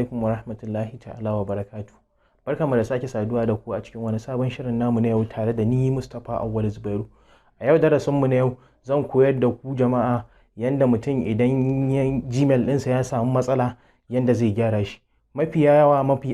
Alaikum wa rahmatullahi ta'ala wa barakatu. Barkanmu da sake saduwa da ku a cikin wani sabon shirin namu na yau tare da ni Mustapha Awwal Zubairu. A yau darasinmu na yau zan koyar da ku jama'a yanda mutum idan Gmail ɗinsa ya samu matsala yanda zai gyara shi. Mafi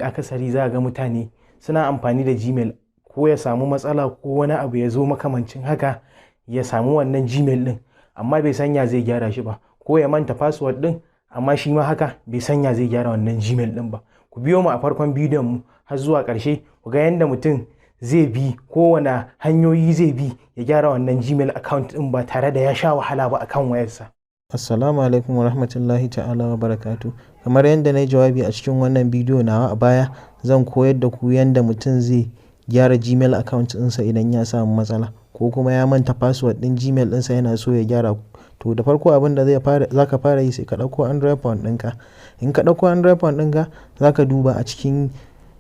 akasari za ga mutane suna amfani da Gmail ko ya samu matsala ko wani abu ya zo makamancin haka ya samu wannan Gmail ɗin amma bai sanya zai gyara shi ba, ko ya manta password ɗin amma shi ma haka bai sanya zai gyara wannan Gmail ɗin ba. Ku biyo mu a farkon bidiyon mu har zuwa ƙarshe ku ga yadda mutum zai bi kowane hanyoyi zai bi ya gyara wannan Gmail account ɗin ba tare da ya sha wahala ba akan wayarsa. Assalamu alaikum wa rahmatullahi ta'ala wa barakatu. Kamar yadda na yi jawabi a cikin wannan bidiyo nawa a baya, zan koyar da ku yadda mutum zai gyara Gmail account ɗinsa idan ya samu matsala ko kuma ya manta password ɗin Gmail ɗinsa yana so ya gyara. To da farko abin da za ka fara yi sai ka ɗauko Android phone ɗinka. In ka ɗauko Android phone ɗinka za ka duba a cikin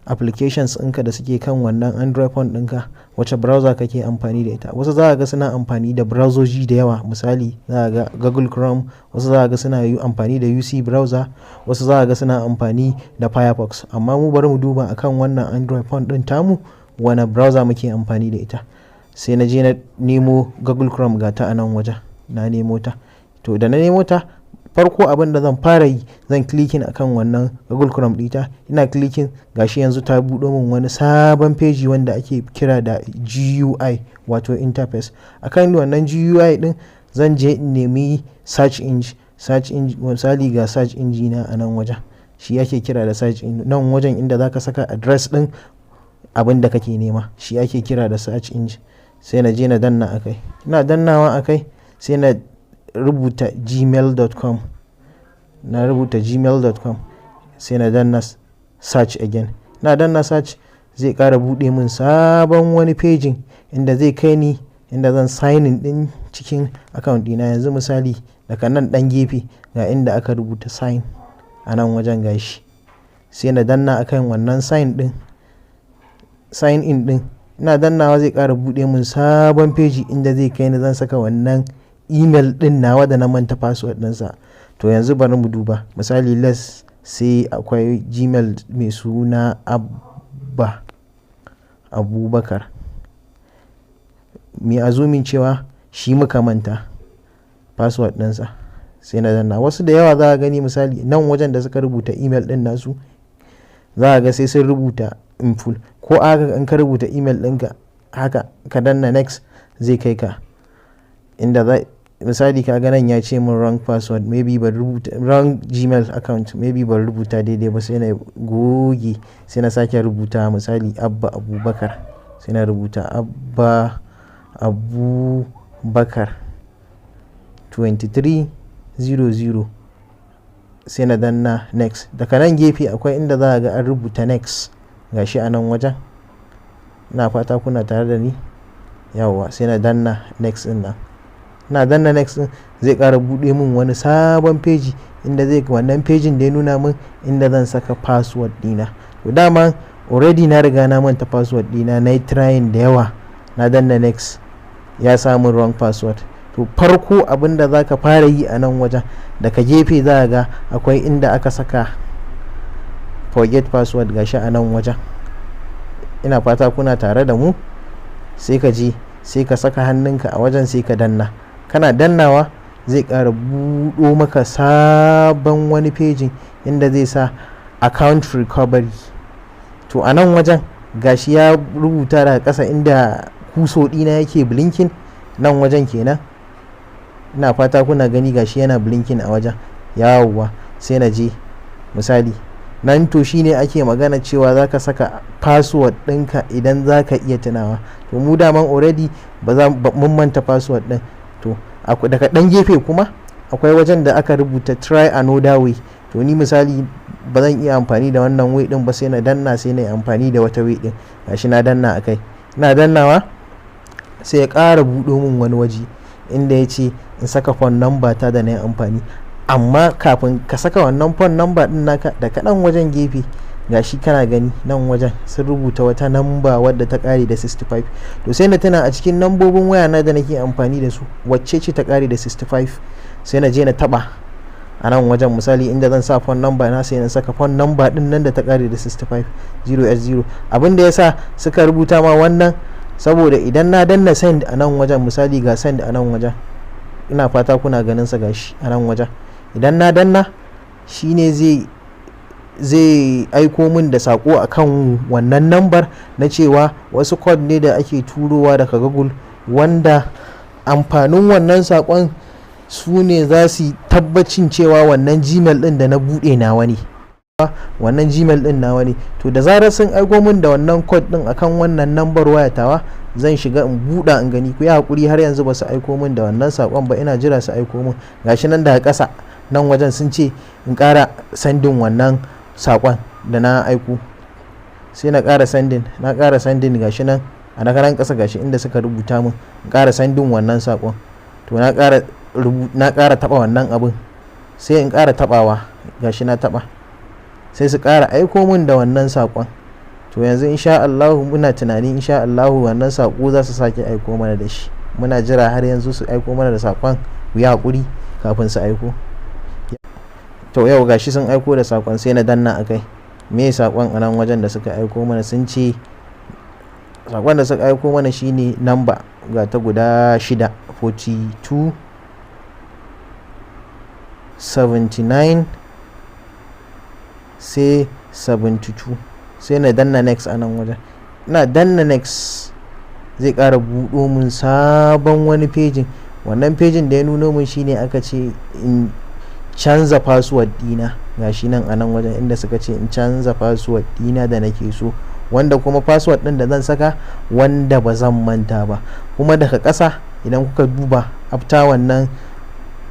applications ɗinka da suke kan wannan Android phone ɗinka wacce browser kake amfani da ita. Wasu za ga suna amfani da browserji da yawa, misali za ga Google Chrome, wasu za ga suna amfani da UC browser, wasu za ga suna amfani da Firefox. Amma mu bari mu duba akan wannan Android phone ɗin tamu wane browser muke amfani da ita. Sai na je na nemo Google Chrome ga ta a nan wajen. Na nemo ta. To da na nemo ta, farko abin da zan fara yi zan clicking akan wannan Google Chrome ɗita. Ina clicking, gashi yanzu ta buɗo min wani sabon page wanda ake kira da GUI wato interface. Akan wannan GUI ɗin zan je in nemi search engine. Misali ga search engine na a nan wajen, shi ake kira da search engine. Nan wajen inda zaka saka address ɗin abin da kake nema shi ake kira da search engine. Sai na je na danna akai. Ina dannawa akai sai na rubuta gmail.com. Na rubuta gmail.com sai na danna search again. Na danna search zai ƙara buɗe min sabon wani pejin inda zai kai ni inda zan sign in ɗin cikin account ɗina. Yanzu misali daga nan ɗan gefe ga inda aka rubuta sign a nan wajen gashi. Sai na danna akan wannan sign in ɗin. Ina dannawa zai ƙara buɗe min sabon peji inda zai kai ni zan saka wannan email ɗin nawa da na manta password ɗinsa. To yanzu bari mu duba, misali sai akwai Gmail mai suna Abubakar, mai azumin cewa shi muka manta password ɗinsa. Sai na danna. Wasu da yawa za a gani misali nan wajen da suka rubuta email ɗin nasu za a ga sai sun rubuta in full, ko aka in ka rubuta email ɗinka haka ka danna next zai kai ka inda misali ka ga nan ya ce min wrong password, maybe ban rubuta wrong Gmail account, maybe ban rubuta daidai ba, sai na goge sai na sake rubuta misali Abubakar. Sai na rubuta Abubakar 2300 sai na danna next. Daga nan gefe akwai inda za a ga an rubuta next gashi a nan wajen. Ina fata kuna tare da ni. Yawwa, sai na danna next din nan. Na danna next din zai ƙara buɗe min wani sabon peji inda wannan pejin da ya nuna min inda zan saka password ɗina. To dama already na riga na manta password ɗina, na yi trying da yawa, na danna next ya samu wrong password. To farko abin da za ka fara yi a nan wajen daga gefe za ga akwai inda aka saka forget password gashi a nan wajen. Ina fata kuna tare da mu. Sai ka je sai ka saka hannunka a wajen sai ka danna. Kana dannawa zai ƙara buɗo maka sabon wani pejin inda zai sa account recovery. To a nan wajen gashi ya rubuta daga ƙasa inda kuso ɗina yake blinking, nan wajen kenan. Ina fata kuna gani gashi yana blinking a wajen. Yawwa, sai na je misali nan to shine ake magana cewa za ka saka password ɗinka idan za ka iya tunawa. To mu daman already mun manta password ɗin. To daga ɗan gefe kuma akwai wajen da aka rubuta try another way. To ni misali ba zan iya amfani da wannan way ɗin ba, sai na danna sai na yi amfani da wata way ɗin. Gashi na danna akai. Ina dannawa sai ya ƙara buɗo min wani waje inda ya ce in saka phone number ta da na yi amfani. Amma kafin ka saka wannan phone number din naka da kaɗan wajen gefe gashi kana gani nan wajen sun rubuta wata namba wadda ta ƙare da 65. To sai na tuna a cikin nambobin waya na da nake amfani da su wacce ce ta ƙare da 65. Sai na je na taɓa a nan wajen. Misali inda zan sa phone number na sai na saka phone number din nan da ta kare da 650s0. abin da yasa suka rubuta ma wannan saboda idan na danna send a nan wajen, misali ga send a nan wajen, ina fata kuna ganin sa gashi a nan wajen, idan na danna shine zai aiko min da sako akan wannan number na cewa wasu code ne da ake turowa daga Google, wanda amfanin wannan sakon su ne za su tabbacin cewa wannan Gmail din da na bude nawa ne, wannan Gmail din nawa ne. To da zarar sun aiko min da wannan code din akan wannan number waya tawa, zan shiga in buɗa in gani. Ku yi hakuri, har yanzu ba su aiko min da wannan sakon ba, ina jira su aiko min. Gashi nan daga ƙasa nan wajen sun ce in ƙara sandin wannan sakon da na aiko, sai na ƙara sandin, gashi nan a na karan ƙasa gashi inda suka rubuta min in ƙara sandin wannan sakon. To na ƙara taɓa wannan abin, sai in ƙara taɓawa, gashi na taɓa, sai su ƙara aiko min da wannan sakon. To yanzu insha Allahu muna tunani insha Allahu wannan sako za su sake aiko mana da shi. Muna jira har yanzu su aiko mana da sakon, ku yi hakuri kafin su aiko. To yau gashi sun aiko da sakon, sai na danna akai. Me sakon a nan wajen da suka aiko mana? Sun ce sakon da suka aiko mana shine number ga ta guda 6, 42 79 sai 72, sai na danna next a nan wajen. Ina danna next zai ƙara buɗo mun sabon wani pejin. Wannan pejin da ya nuno mun shine aka ce in canza password dina, gashi nan a nan wajen inda suka ce in canza password dina da nake so, wanda kuma password din da zan saka wanda ba zan manta ba. Kuma daga ƙasa idan kuka duba after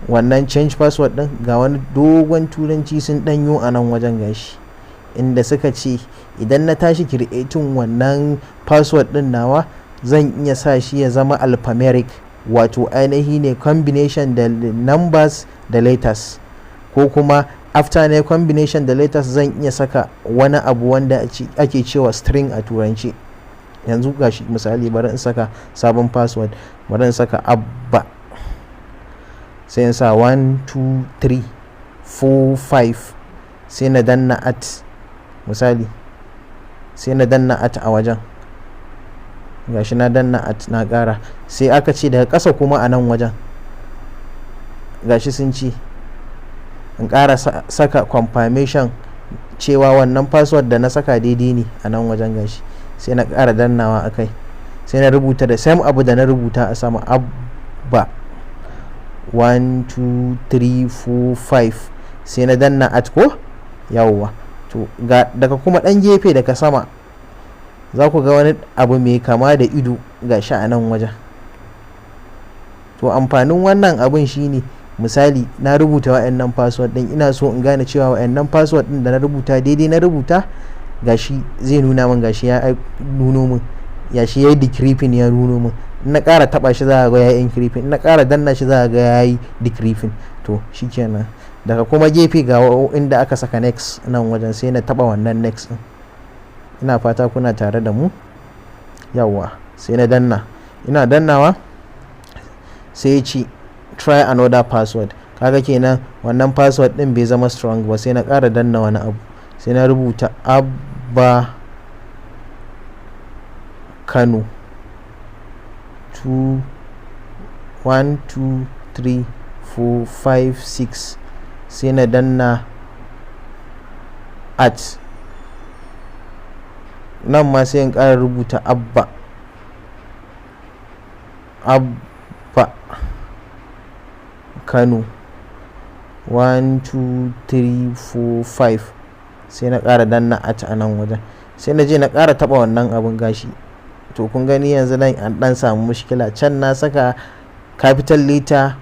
wannan change password din, ga wani dogon turanci sun danyo a nan wajen gashi, inda suka ce idan na tashi creating wannan password din nawa, zan iya sa shi ya zama alphanumeric, wato ainihi ne combination da numbers da letters, ko kuma after ne combination da letters zan iya saka wani abu wanda ake cewa string a turanci. Yanzu gashi misali bari in saka sabon password, bari in saka abba, sai in sa 1 2 3 4 5, sai na danna at, misali sai na danna at a wajen, gashi na danna at na ƙara. Sai aka ce daga ƙasa kuma a nan wajen gashi sun ce in ƙara saka confirmation cewa wannan password da na saka daidai ne a nan wajen, gashi sai na ƙara dannawa akai, sai na rubuta da same abu da na rubuta a sama, abba 1 2 3 4 5, sai na danna at ko yawwa. To daga kuma ɗan gefe daga sama za ku ga wani abu mai kama da ido gashi a nan wajen. To amfanin wannan abun shine, misali na rubuta wa'annan password din, ina so in gane cewa wa'annan password din da na rubuta daidai na rubuta, gashi zai nuna min, gashi ya nuno min, gashi yayi decrypting ya nuno min. In na ƙara taba shi za ga yayi encrypting, in na ƙara danna shi za ga yayi decrypting. To shikenan. Daga kuma gefe ga inda aka saka next nan wajen, sai na taba wannan next din. Ina fata kuna tare da mu. Yawwa, sai na danna, ina dannawa sai ya ce try another password. Kaga kenan wannan password din bai zama strong ba, sai na ƙara danna wani abu, sai na rubuta abba Kano 1 2 3 4 5 6, sai na danna at, nan ma sai in ƙara rubuta abba Kano 1 2 3 4 5, sai na ƙara danna at a nan wajen, sai na je na ƙara taɓa wannan abin gashi. To kun gani yanzu nan an ɗan samu mushkila, can na saka capital letter,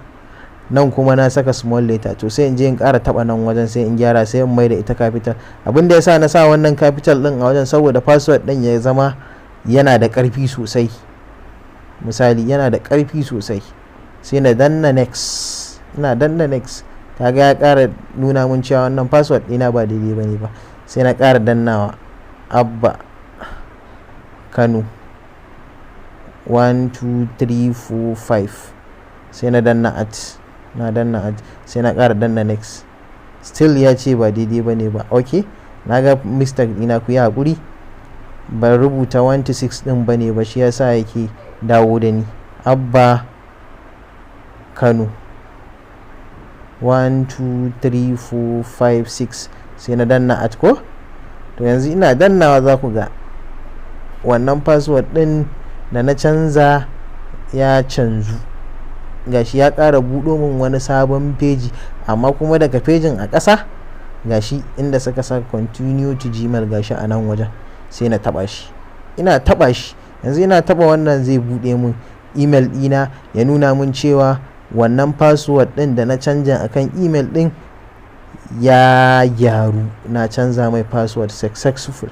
nan kuma na saka small letter. To sai in je in ƙara taɓa nan wajen, sai in gyara, sai in mai da ita capital. Abin da ya sa na sa wannan capital ɗin a wajen saboda password ɗin ya zama yana da ƙarfi sosai, misali yana da ƙarfi sosai. Sai na danna next, ina danna next, kaga ya ƙara nuna mun cewa wannan password ɗina ba daidai bane ba. Sai na ƙara dannawa abba Kano 1 2 3 4 5, sai na danna at, sai na ƙara danna next, still ya ce ba daidai ba ne ba. Ok, na ga mistake ɗina, ku yi haƙuri, ban rubuta 1 to 6 ɗin ba ne ba, shi yasa yake dawo da ni. Abba Kano 1 2 3 4 5 6 sai na danna at ko. To yanzu ina dannawa za ku ga wannan password ɗin da na canza ya canzu, gashi ya ƙara buɗo min wani sabon peji, amma kuma daga pejin a ƙasa gashi inda suka sa continue to Gmail gashi a nan wajen, sai na taba shi. Ina taba shi yanzu, ina taba wannan zai buɗe min email ɗina, ya nuna min cewa wannan password ɗin da na canja akan email ɗin ya gyaru, na canza mai password successful.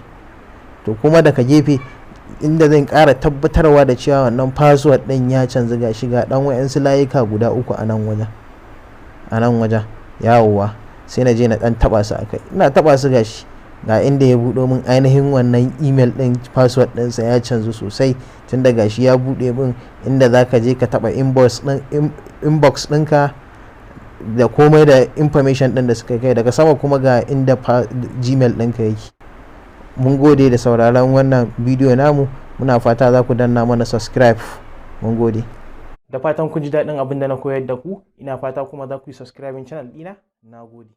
To kuma daga gefe inda zan ƙara tabbatarwa da cewa wannan password ɗin ya canza, gashi ga ɗan wa'yansu layuka guda 3 a nan wajen yawowa, sai na je na ɗan taɓa su akai. Ina taɓa su gashi ga inda ya buɗo min ainihin wannan email ɗin, password ɗinsa ya canzu sosai, tun da gashi ya buɗe min inda za ka je ka taɓa inbox ɗinka da komai da information ɗin da suka kai, daga sama kuma ga inda Gmail ɗinka yake. Mun gode da sauraron wannan bidiyo namu, muna fata za ku danna mana subscribe. Mun gode. Da fatan kun ji daɗin abin da na koyar da ku, ina fata kuma za ku yi subscribing channel ɗina. Na gode.